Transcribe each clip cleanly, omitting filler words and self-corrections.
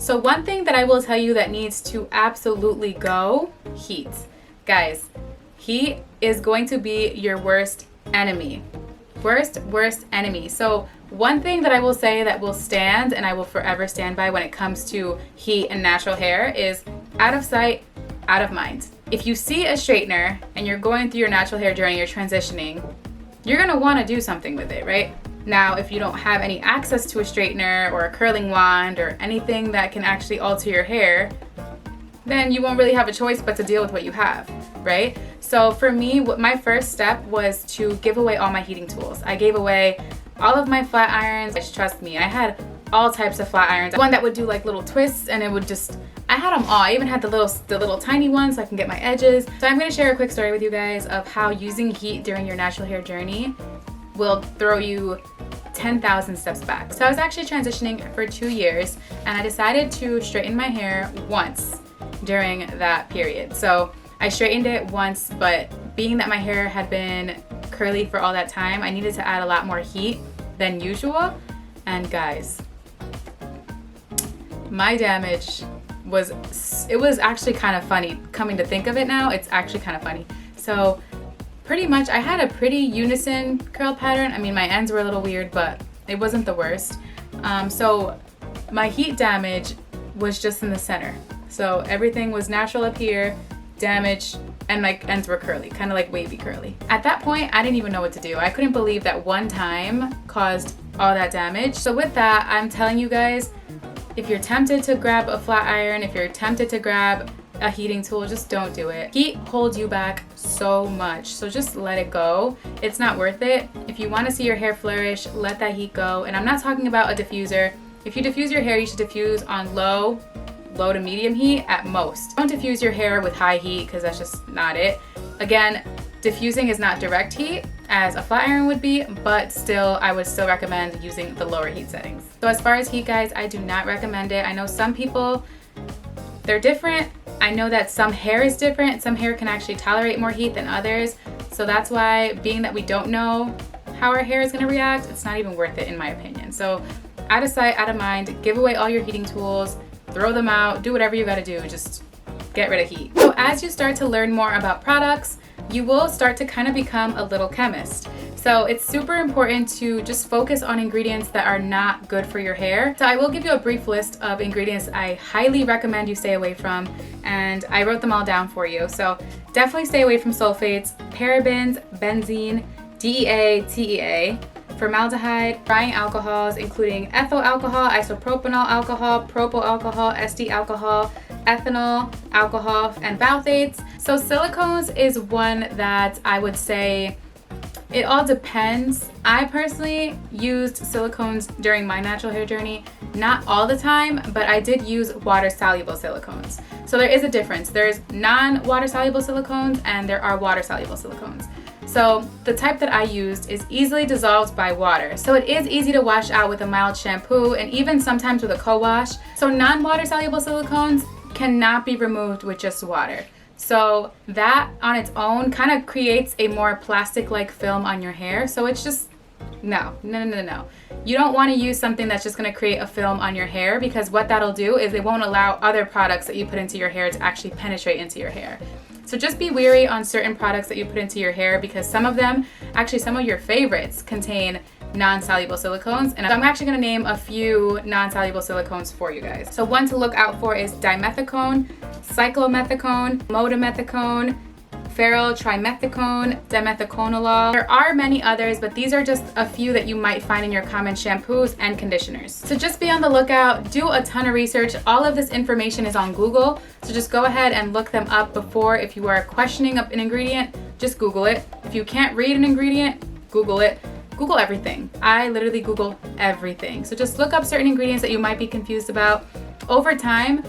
So one thing that I will tell you that needs to absolutely go, heat. Guys, heat is going to be your worst enemy. Worst enemy. So one thing that I will say that will stand and I will forever stand by when it comes to heat and natural hair is out of sight, out of mind. If you see a straightener and you're going through your natural hair journey, you're transitioning, you're gonna wanna do something with it, right? Now, if you don't have any access to a straightener or a curling wand or anything that can actually alter your hair, then you won't really have a choice but to deal with what you have, right? So for me, my first step was to give away all my heating tools. I gave away all of my flat irons. Trust me, I had all types of flat irons. One that would do like little twists and it would just, I had them all. I even had the little tiny ones so I can get my edges. So I'm gonna share a quick story with you guys of how using heat during your natural hair journey will throw you 10,000 steps back. So I was actually transitioning for 2 years and I decided to straighten my hair once during that period. So I straightened it once, but being that my hair had been curly for all that time, I needed to add a lot more heat than usual. And guys, my damage was actually kind of funny. Coming to think of it now, it's actually kind of funny. So pretty much I had a pretty unison curl pattern. I mean, my ends were a little weird, but it wasn't the worst. So my heat damage was just in the center. So everything was natural up here, damage, and my ends were curly, kind of like wavy curly. At that point, I didn't even know what to do. I couldn't believe that one time caused all that damage. So with that, I'm telling you guys, if you're tempted to grab a flat iron, if you're tempted to grab a heating tool, just don't do it. Heat holds you back so much, so just let it go. It's not worth it. If you want to see your hair flourish, let that heat go. And I'm not talking about a diffuser. If you diffuse your hair, you should diffuse on low to medium heat at most. Don't diffuse your hair with high heat because that's just not it. Again, diffusing is not direct heat as a flat iron would be, but still, I would still recommend using the lower heat settings. So as far as heat, guys, I do not recommend it. I know some people, they're different. I know that some hair is different. Some hair can actually tolerate more heat than others. So that's why, being that we don't know how our hair is gonna react, it's not even worth it in my opinion. So out of sight, out of mind, give away all your heating tools, throw them out, do whatever you gotta do, just get rid of heat. So as you start to learn more about products, you will start to kind of become a little chemist. So it's super important to just focus on ingredients that are not good for your hair. So I will give you a brief list of ingredients I highly recommend you stay away from, and I wrote them all down for you. So definitely stay away from sulfates, parabens, benzene, DEA, TEA, formaldehyde, drying alcohols, including ethyl alcohol, isopropanol alcohol, propyl alcohol, SD alcohol, ethanol alcohol, and phthalates. So silicones is one that I would say it all depends. I personally used silicones during my natural hair journey, not all the time, but I did use water soluble silicones. So there is a difference. There's non-water soluble silicones and there are water soluble silicones. So the type that I used is easily dissolved by water. So it is easy to wash out with a mild shampoo and even sometimes with a co-wash. So non-water soluble silicones cannot be removed with just water. So that on its own kind of creates a more plastic-like film on your hair. So it's just, no. You don't want to use something that's just going to create a film on your hair, because what that'll do is it won't allow other products that you put into your hair to actually penetrate into your hair. So just be wary on certain products that you put into your hair, because some of them, actually some of your favorites, contain non-soluble silicones, and I'm actually going to name a few non-soluble silicones for you guys. So one to look out for is dimethicone, cyclomethicone, modimethicone, ferryl trimethicone, dimethiconolol. There are many others, but these are just a few that you might find in your common shampoos and conditioners. So just be on the lookout, do a ton of research. All of this information is on Google, so just go ahead and look them up before. If you are questioning an ingredient, just Google it. If you can't read an ingredient, Google it. Google everything. I literally Google everything. So just look up certain ingredients that you might be confused about. Over time,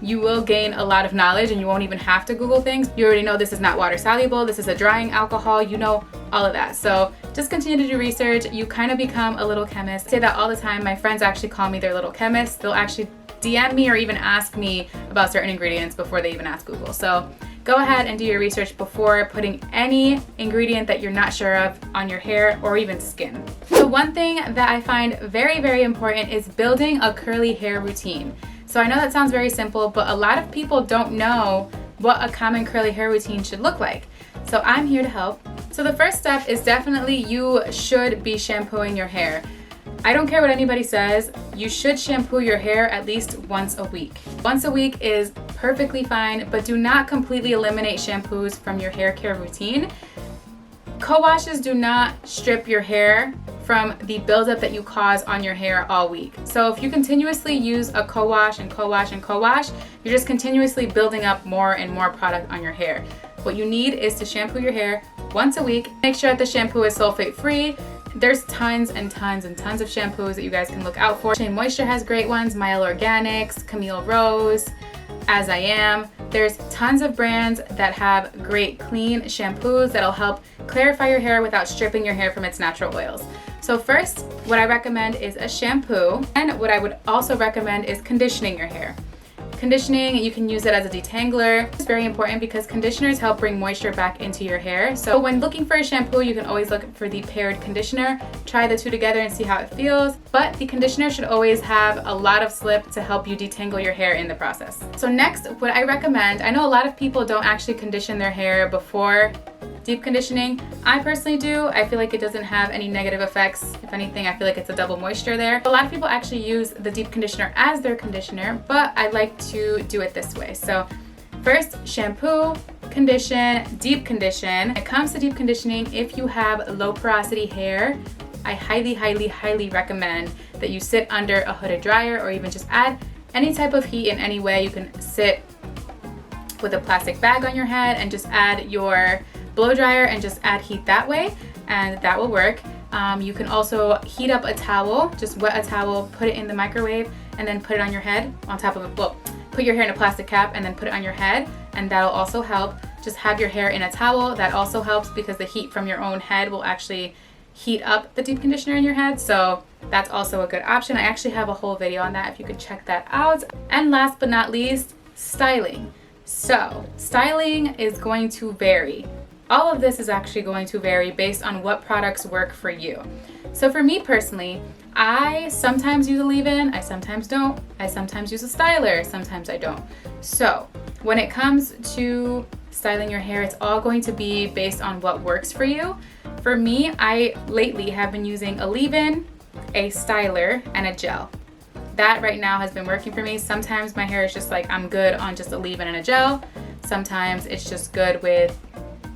you will gain a lot of knowledge and you won't even have to Google things. You already know this is not water soluble, this is a drying alcohol, you know all of that. So just continue to do research. You kind of become a little chemist. I say that all the time. My friends actually call me their little chemist. They'll actually DM me or even ask me about certain ingredients before they even ask Google. So go ahead and do your research before putting any ingredient that you're not sure of on your hair or even skin. So one thing that I find very, very important is building a curly hair routine. So I know that sounds very simple, but a lot of people don't know what a common curly hair routine should look like. So I'm here to help. So the first step is definitely you should be shampooing your hair. I don't care what anybody says, you should shampoo your hair at least once a week. Once a week is perfectly fine, but do not completely eliminate shampoos from your hair care routine. Co-washes do not strip your hair from the buildup that you cause on your hair all week. So if you continuously use a co-wash and co-wash and co-wash, you're just continuously building up more and more product on your hair. What you need is to shampoo your hair once a week. Make sure that the shampoo is sulfate free. There's tons and tons and tons of shampoos that you guys can look out for. Shea Moisture has great ones, Mielle Organics, Camille Rose, As I Am. There's tons of brands that have great clean shampoos that'll help clarify your hair without stripping your hair from its natural oils. So first, what I recommend is a shampoo, and what I would also recommend is conditioning your hair. Conditioning, you can use it as a detangler. It's very important because conditioners help bring moisture back into your hair. So when looking for a shampoo, you can always look for the paired conditioner. Try the two together and see how it feels. But the conditioner should always have a lot of slip to help you detangle your hair in the process. So next, what I recommend, I know a lot of people don't actually condition their hair before deep conditioning. I personally do. I feel like it doesn't have any negative effects. If anything, I feel like it's a double moisture there. A lot of people actually use the deep conditioner as their conditioner, but I like to do it this way. So first, shampoo, condition, deep condition. When it comes to deep conditioning, if you have low porosity hair, I highly, highly, highly recommend that you sit under a hooded dryer or even just add any type of heat in any way. You can sit with a plastic bag on your head and just add your blow dryer and just add heat that way, and that will work. You can also heat up a towel, just wet a towel, put it in the microwave, and then put it on your head on top of it. Well, put your hair in a plastic cap and then put it on your head, and that'll also help. Just have your hair in a towel. That also helps because the heat from your own head will actually heat up the deep conditioner in your head. So that's also a good option. I actually have a whole video on that if you could check that out. And last but not least, styling. So styling is going to vary. All of this is actually going to vary based on what products work for you. So for me personally, I sometimes use a leave-in, I sometimes don't. I sometimes use a styler, sometimes I don't. So when it comes to styling your hair, it's all going to be based on what works for you. For me, I lately have been using a leave-in, a styler, and a gel. That right now has been working for me. Sometimes my hair is just like, I'm good on just a leave-in and a gel. Sometimes it's just good with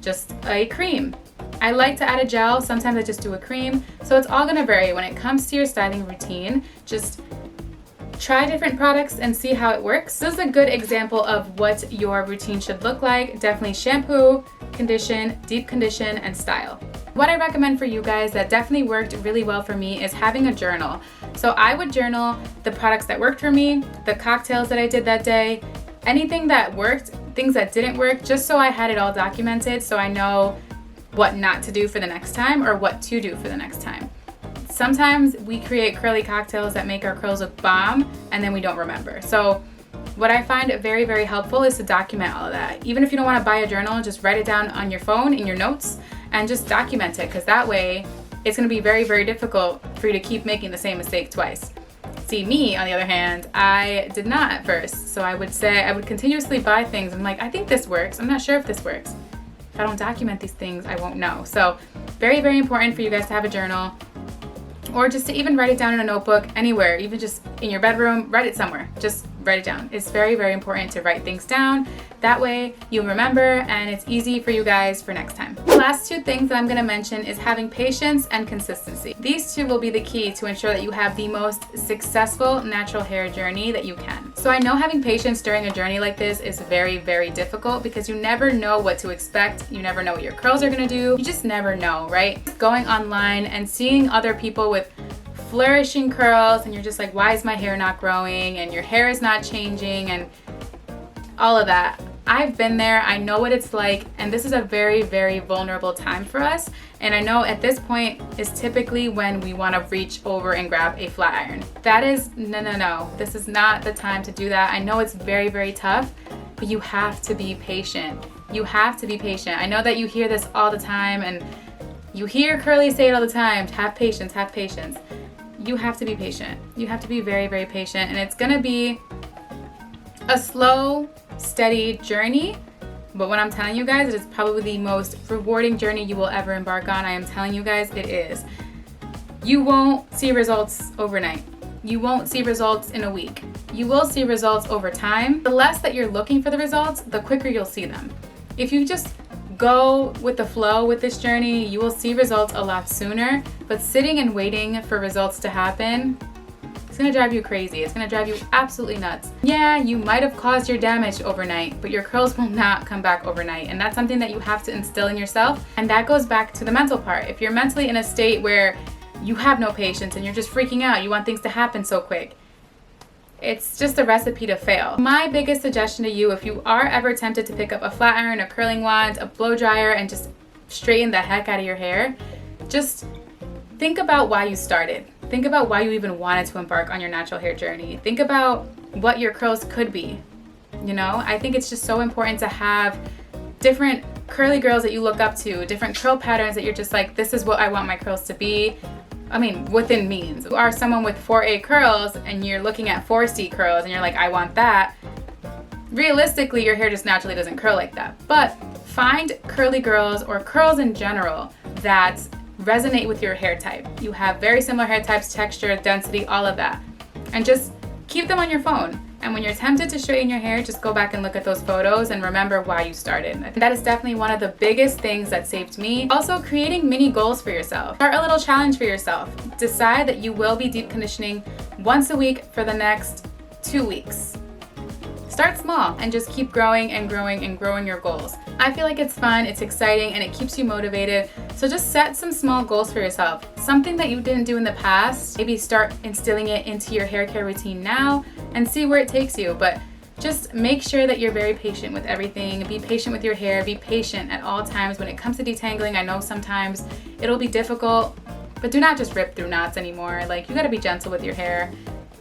just a cream. I like to add a gel, sometimes I just do a cream. So it's all gonna vary. When it comes to your styling routine, just try different products and see how it works. This is a good example of what your routine should look like. Definitely shampoo, condition, deep condition, and style. What I recommend for you guys that definitely worked really well for me is having a journal. So I would journal the products that worked for me, the cocktails that I did that day, anything that worked, things that didn't work, just so I had it all documented so I know what not to do for the next time or what to do for the next time. Sometimes we create curly cocktails that make our curls look bomb and then we don't remember. So what I find very, very helpful is to document all of that. Even if you don't want to buy a journal, just write it down on your phone in your notes and just document it, because that way it's going to be very, very difficult for you to keep making the same mistake twice. See, me, on the other hand, I did not at first. So I would say, I would continuously buy things. I'm like, I think this works. I'm not sure if this works. If I don't document these things, I won't know. So very, very important for you guys to have a journal, or just to even write it down in a notebook, anywhere, even just in your bedroom, write it somewhere. Just write it down. It's very, very important to write things down. That way you remember and it's easy for you guys for next time. The last two things that I'm going to mention is having patience and consistency. These two will be the key to ensure that you have the most successful natural hair journey that you can. So I know having patience during a journey like this is very, very difficult because you never know what to expect. You never know what your curls are going to do. You just never know, right? Going online and seeing other people with flourishing curls and you're just like, why is my hair not growing, and your hair is not changing, and all of that. I've been there. I know what it's like, and this is a very, very vulnerable time for us. And I know at this point is typically when we want to reach over and grab a flat iron. That is no. This is not the time to do that. I know it's very, very tough, but you have to be patient. You have to be patient. I know that you hear this all the time, and you hear Curly say it all the time, have patience, have patience. You have to be patient. You have to be very, very patient, and it's gonna be a slow, steady journey. But what I'm telling you guys, it is probably the most rewarding journey you will ever embark on. I am telling you guys, it is. You won't see results overnight. You won't see results in a week. You will see results over time. The less that you're looking for the results, the quicker you'll see them. If you just go with the flow with this journey, you will see results a lot sooner. But sitting and waiting for results to happen, it's gonna drive you crazy. It's gonna drive you absolutely nuts. Yeah, you might have caused your damage overnight, but your curls will not come back overnight. And that's something that you have to instill in yourself. And that goes back to the mental part. If you're mentally in a state where you have no patience and you're just freaking out, you want things to happen so quick, it's just a recipe to fail. My biggest suggestion to you, if you are ever tempted to pick up a flat iron, a curling wand, a blow dryer, and just straighten the heck out of your hair, just think about why you started. Think about why you even wanted to embark on your natural hair journey. Think about what your curls could be. You know, I think it's just so important to have different curly girls that you look up to, different curl patterns that you're just like, this is what I want my curls to be. I mean, within means. You are someone with 4A curls and you're looking at 4C curls and you're like, I want that. Realistically, your hair just naturally doesn't curl like that. But find curly girls or curls in general that resonate with your hair type. You have very similar hair types, texture, density, all of that. And just keep them on your phone. And when you're tempted to straighten your hair, just go back and look at those photos and remember why you started. That is definitely one of the biggest things that saved me. Also, creating mini goals for yourself. Start a little challenge for yourself. Decide that you will be deep conditioning once a week for the next 2 weeks. Start small and just keep growing and growing and growing your goals. I feel like it's fun, it's exciting, and it keeps you motivated. So just set some small goals for yourself. Something that you didn't do in the past, maybe start instilling it into your hair care routine now and see where it takes you. But just make sure that you're very patient with everything. Be patient with your hair. Be patient at all times. When it comes to detangling, I know sometimes it'll be difficult, but do not just rip through knots anymore. Like, you gotta be gentle with your hair.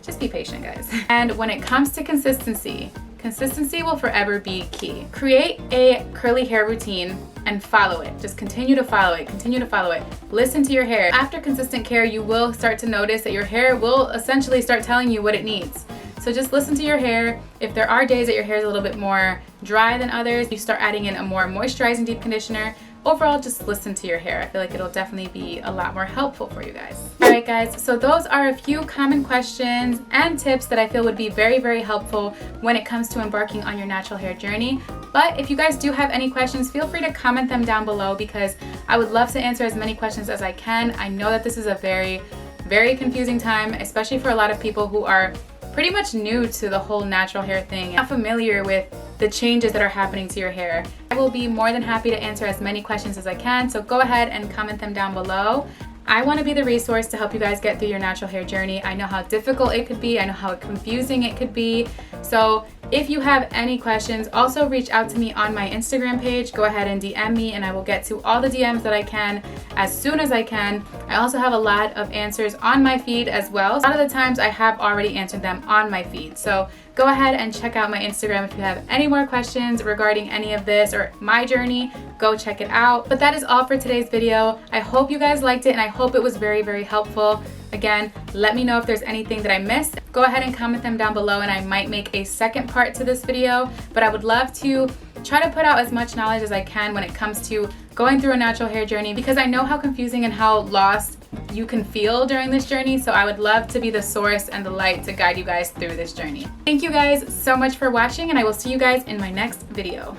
Just be patient, guys. And when it comes to consistency, consistency will forever be key. Create a curly hair routine and follow it. Just continue to follow it, continue to follow it. Listen to your hair. After consistent care, you will start to notice that your hair will essentially start telling you what it needs. So just listen to your hair. If there are days that your hair is a little bit more dry than others, you start adding in a more moisturizing deep conditioner. Overall, just listen to your hair. I feel like it'll definitely be a lot more helpful for you guys. All right, guys, so those are a few common questions and tips that I feel would be very, very helpful when it comes to embarking on your natural hair journey. But if you guys do have any questions, feel free to comment them down below because I would love to answer as many questions as I can. I know that this is a very, very confusing time, especially for a lot of people who are pretty much new to the whole natural hair thing, not familiar with the changes that are happening to your hair. I will be more than happy to answer as many questions as I can, so go ahead and comment them down below. I want to be the resource to help you guys get through your natural hair journey. I know how difficult it could be. I know how confusing it could be. So if you have any questions, also reach out to me on my Instagram page. Go ahead and DM me and I will get to all the DMs that I can as soon as I can. I also have a lot of answers on my feed as well. A lot of the times I have already answered them on my feed. So go ahead and check out my Instagram if you have any more questions regarding any of this or my journey. Go check it out. But that is all for today's video. I hope you guys liked it and I hope it was very, very helpful. Again, let me know if there's anything that I missed. Go ahead and comment them down below and I might make a second part to this video. But I would love to try to put out as much knowledge as I can when it comes to going through a natural hair journey because I know how confusing and how lost you can feel during this journey. So I would love to be the source and the light to guide you guys through this journey. Thank you guys so much for watching and I will see you guys in my next video.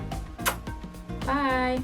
Bye.